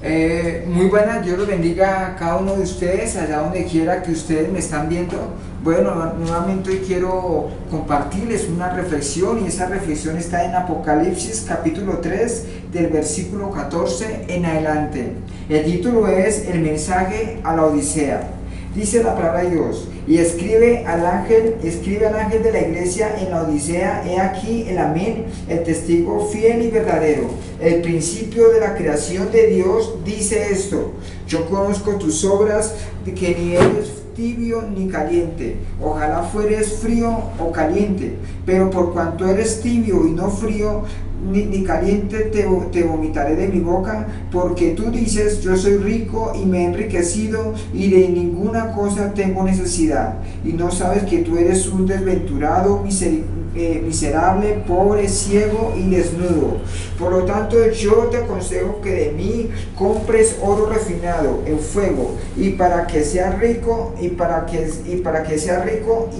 Muy buenas, Dios los bendiga a cada uno de ustedes, allá donde quiera que ustedes me están viendo. Bueno, nuevamente hoy quiero compartirles una reflexión y esa reflexión está en Apocalipsis capítulo 3 del versículo 14 en adelante. El título es El mensaje a la Odisea. Dice la palabra de Dios: y escribe al ángel de la iglesia en la Odisea, he aquí el amén, el testigo fiel y verdadero, el principio de la creación de Dios, dice esto: yo conozco tus obras, de que ni eres tibio ni caliente, ojalá fueres frío o caliente, pero por cuanto eres tibio y no frío ni caliente, te vomitaré de mi boca, porque tú dices: yo soy rico y me he enriquecido y de ninguna cosa tengo necesidad, y no sabes que tú eres un desventurado, miserable, pobre, ciego y desnudo. Por lo tanto, yo te aconsejo que de mí compres oro refinado en fuego, y para que seas rico, y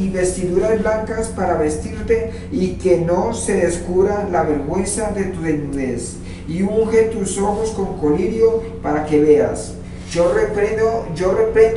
vestiduras blancas para vestirte, y que no se descubra la vergüenza de tu desnudez, y unge tus ojos con colirio para que veas. Yo reprendo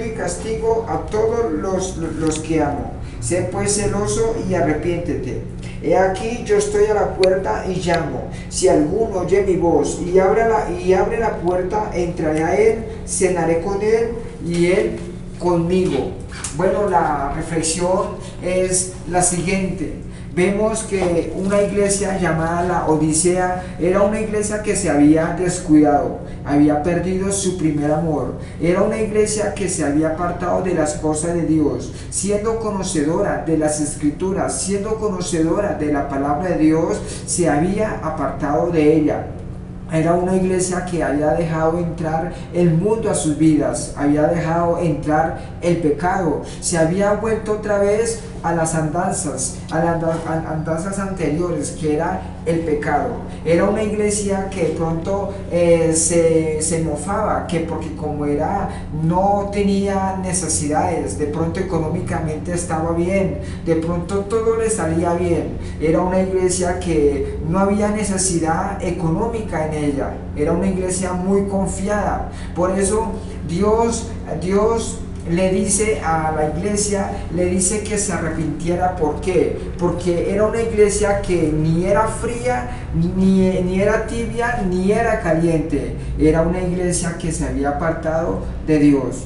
y castigo a todos los que amo. Sé pues celoso y arrepiéntete. He aquí, yo estoy a la puerta y llamo. Si alguno oye mi voz y abre la puerta, entraré a él, cenaré con él y él conmigo. Bueno, la reflexión es la siguiente. Vemos que una iglesia llamada la Odisea era una iglesia que se había descuidado, había perdido su primer amor, era una iglesia que se había apartado de las cosas de Dios, siendo conocedora de las escrituras, siendo conocedora de la palabra de Dios, se había apartado de ella. Era una iglesia que había dejado entrar el mundo a sus vidas, había dejado entrar el pecado, se había vuelto otra vez a las andanzas anteriores, que era el pecado. Era una iglesia que de pronto se mofaba, que porque como no tenía necesidades, de pronto económicamente estaba bien, de pronto todo le salía bien. Era una iglesia que no había necesidad económica en ella, era una iglesia muy confiada. Por eso Dios le dice a la iglesia, le dice que se arrepintiera. ¿Por qué? Porque era una iglesia que ni era fría, ni era tibia, ni era caliente. Era una iglesia que se había apartado de Dios.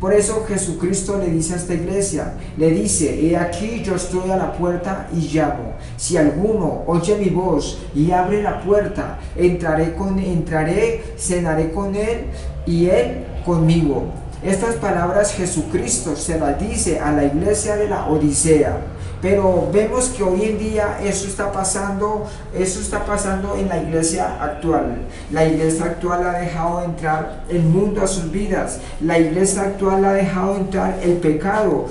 Por eso Jesucristo le dice a esta iglesia, le dice: he aquí, yo estoy a la puerta y llamo. Si alguno oye mi voz y abre la puerta, entraré, cenaré con él y él conmigo. Estas palabras Jesucristo se las dice a la iglesia de la Odisea. Pero vemos que hoy en día eso está pasando en la iglesia actual. La iglesia actual ha dejado entrar el mundo a sus vidas. La iglesia actual ha dejado entrar el pecado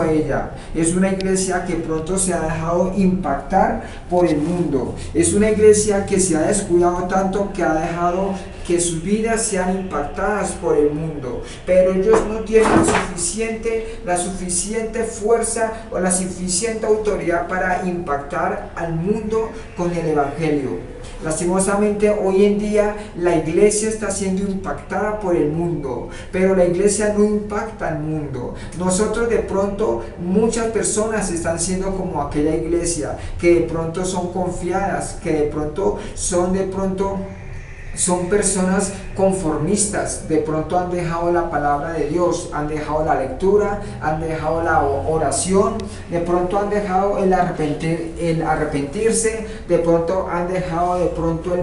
a ella. Es una iglesia que pronto se ha dejado impactar por el mundo. Es una iglesia que se ha descuidado tanto que ha dejado que sus vidas sean impactadas por el mundo, pero ellos no tienen la suficiente fuerza o la suficiente autoridad para impactar al mundo con el evangelio. Lastimosamente hoy en día la iglesia está siendo impactada por el mundo, pero la iglesia no impacta al mundo. Nosotros de pronto, muchas personas están siendo como aquella iglesia, que de pronto son confiadas, que de pronto son personas conformistas, de pronto han dejado la palabra de Dios, han dejado la lectura, han dejado la oración, de pronto han dejado el arrepentirse, de pronto han dejado el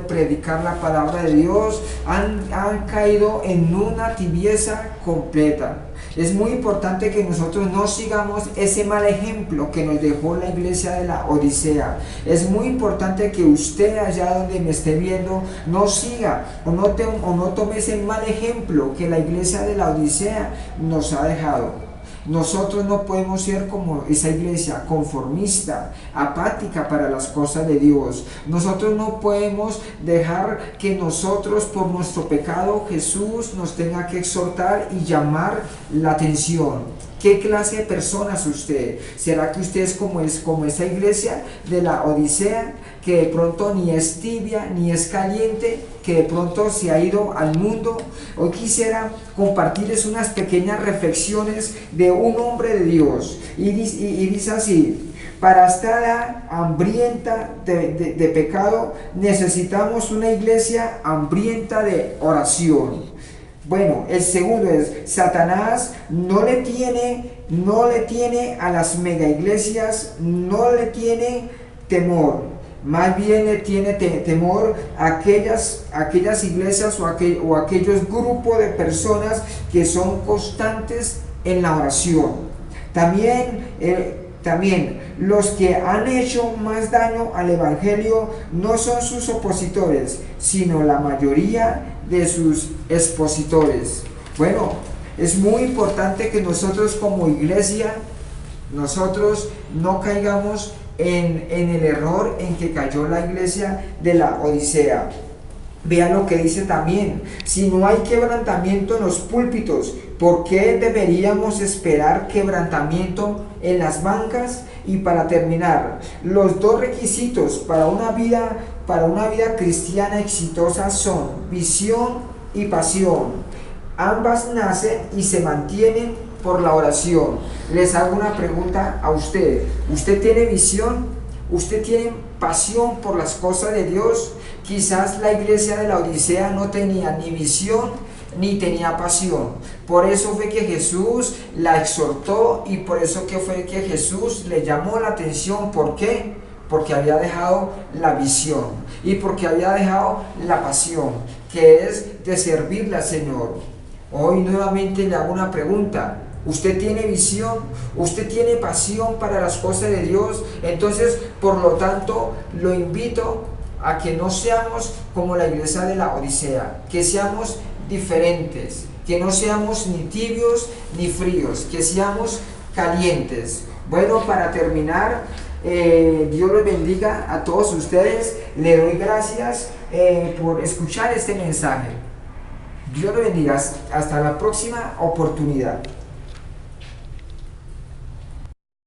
predicar la palabra de Dios, han caído en una tibieza completa. Es muy importante que nosotros no sigamos ese mal ejemplo que nos dejó la iglesia de la Odisea. Es muy importante que usted, allá donde me esté viendo, no siga o no tome ese mal ejemplo que la iglesia de la Odisea nos ha dejado. Nosotros no podemos ser como esa iglesia conformista, apática para las cosas de Dios. Nosotros no podemos dejar que nosotros, por nuestro pecado, Jesús nos tenga que exhortar y llamar la atención. ¿Qué clase de persona es usted? ¿Será que usted es como esa iglesia de la Odisea, que de pronto ni es tibia, ni es caliente, que de pronto se ha ido al mundo? Hoy quisiera compartirles unas pequeñas reflexiones de un hombre de Dios. Y dice así: para estar hambrienta de pecado, necesitamos una iglesia hambrienta de oración. Bueno, el segundo es: Satanás no le tiene a las mega iglesias, no le tiene temor. Más bien le tiene temor a aquellas iglesias o aquellos grupos de personas que son constantes en la oración. También los que han hecho más daño al Evangelio no son sus opositores, sino la mayoría de sus expositores. Bueno, es muy importante que nosotros como iglesia, nosotros no caigamos en el error en que cayó la iglesia de la Odisea. Vean lo que dice también: si no hay quebrantamiento en los púlpitos, ¿por qué deberíamos esperar quebrantamiento en las bancas? Y para terminar, los dos requisitos para una vida cristiana exitosa son visión y pasión. Ambas nacen y se mantienen por la oración. Les hago una pregunta a usted: ¿usted tiene visión? ¿Usted tiene pasión por las cosas de Dios? Quizás la iglesia de la Odisea no tenía ni visión ni tenía pasión. Por eso fue que Jesús la exhortó y por eso fue que Jesús le llamó la atención. ¿Por qué? Porque había dejado la visión y porque había dejado la pasión, que es de servirle al Señor. Hoy nuevamente le hago una pregunta: ¿usted tiene visión? ¿Usted tiene pasión para las cosas de Dios? Entonces, por lo tanto, lo invito a que no seamos como la iglesia de la Odisea, que seamos diferentes, que no seamos ni tibios ni fríos, que seamos calientes. Bueno, para terminar, Dios les bendiga a todos ustedes. Le doy gracias por escuchar este mensaje. Dios les bendiga. Hasta la próxima oportunidad.